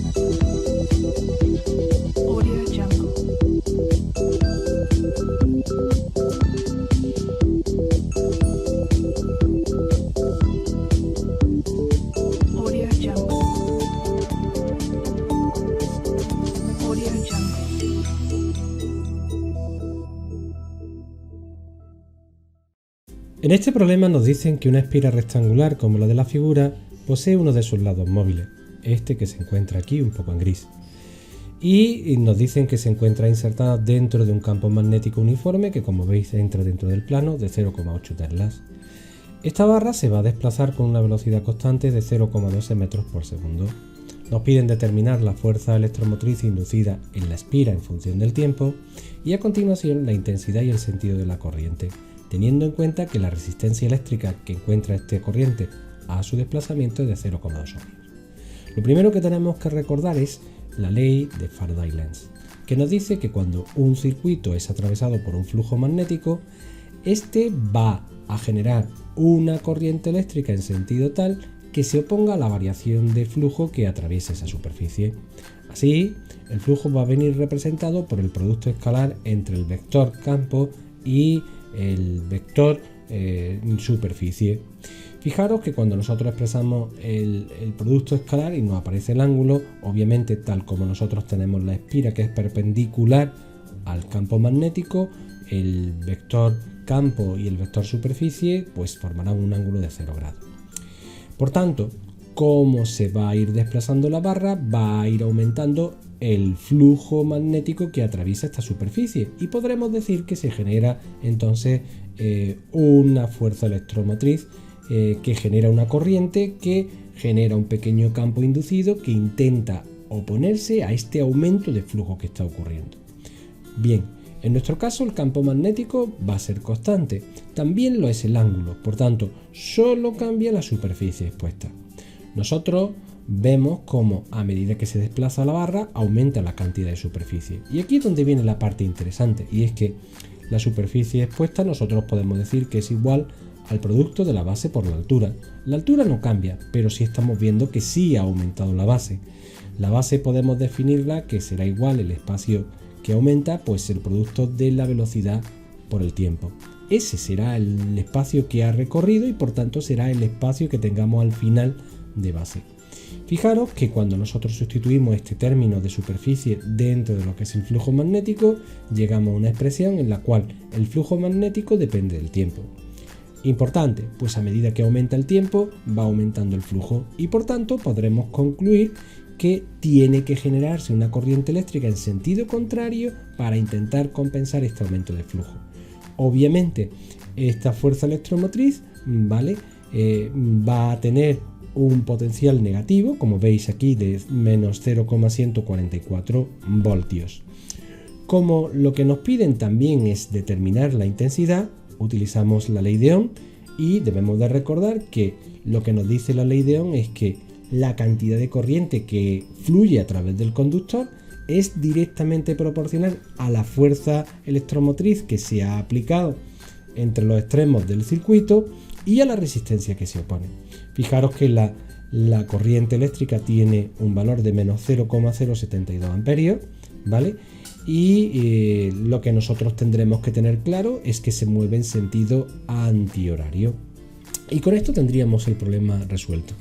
Audio Jungle. Audio Jungle. Audio Jungle. En este problema nos dicen que una espira rectangular como la de la figura posee uno de sus lados móviles, este que se encuentra aquí un poco en gris, y nos dicen que se encuentra insertada dentro de un campo magnético uniforme que, como veis, entra dentro del plano de 0,8 teslas. Esta barra se va a desplazar con una velocidad constante de 0,12 metros por segundo. Nos piden determinar la fuerza electromotriz inducida en la espira en función del tiempo y a continuación la intensidad y el sentido de la corriente, teniendo en cuenta que la resistencia eléctrica que encuentra esta corriente a su desplazamiento es de 0,2 ohmios. Lo primero que tenemos que recordar es la ley de Faraday-Lenz, que nos dice que cuando un circuito es atravesado por un flujo magnético, este va a generar una corriente eléctrica en sentido tal que se oponga a la variación de flujo que atraviesa esa superficie. Así, el flujo va a venir representado por el producto escalar entre el vector campo y el vector superficie. Fijaros que cuando nosotros expresamos el producto escalar y nos aparece el ángulo, obviamente tal como nosotros tenemos la espira que es perpendicular al campo magnético, el vector campo y el vector superficie pues formarán un ángulo de 0 grados. Por tanto, como se va a ir desplazando la barra, va a ir aumentando el flujo magnético que atraviesa esta superficie y podremos decir que se genera entonces una fuerza electromotriz que genera una corriente que genera un pequeño campo inducido que intenta oponerse a este aumento de flujo que está ocurriendo. Bien, en nuestro caso el campo magnético va a ser constante, también lo es el ángulo, por tanto solo cambia la superficie expuesta. Nosotros vemos cómo a medida que se desplaza la barra aumenta la cantidad de superficie. Y aquí es donde viene la parte interesante, y es que la superficie expuesta nosotros podemos decir que es igual al producto de la base por la altura. La altura no cambia, pero sí estamos viendo que sí ha aumentado la base. La base podemos definirla que será igual el espacio que aumenta, pues el producto de la velocidad por el tiempo. Ese será el espacio que ha recorrido y por tanto será el espacio que tengamos al final de base. Fijaros que cuando nosotros sustituimos este término de superficie dentro de lo que es el flujo magnético, llegamos a una expresión en la cual el flujo magnético depende del tiempo. Importante, pues a medida que aumenta el tiempo va aumentando el flujo y por tanto podremos concluir que tiene que generarse una corriente eléctrica en sentido contrario para intentar compensar este aumento de flujo. Obviamente esta fuerza electromotriz, ¿vale? Va a tener un potencial negativo, como veis aquí, de menos 0,144 voltios. Como lo que nos piden también es determinar la intensidad, utilizamos la ley de Ohm y debemos de recordar que lo que nos dice la ley de Ohm es que la cantidad de corriente que fluye a través del conductor es directamente proporcional a la fuerza electromotriz que se ha aplicado entre los extremos del circuito y a la resistencia que se opone. Fijaros que la corriente eléctrica tiene un valor de menos 0,072 amperios, ¿vale? Y lo que nosotros tendremos que tener claro es que se mueve en sentido antihorario. Y con esto tendríamos el problema resuelto.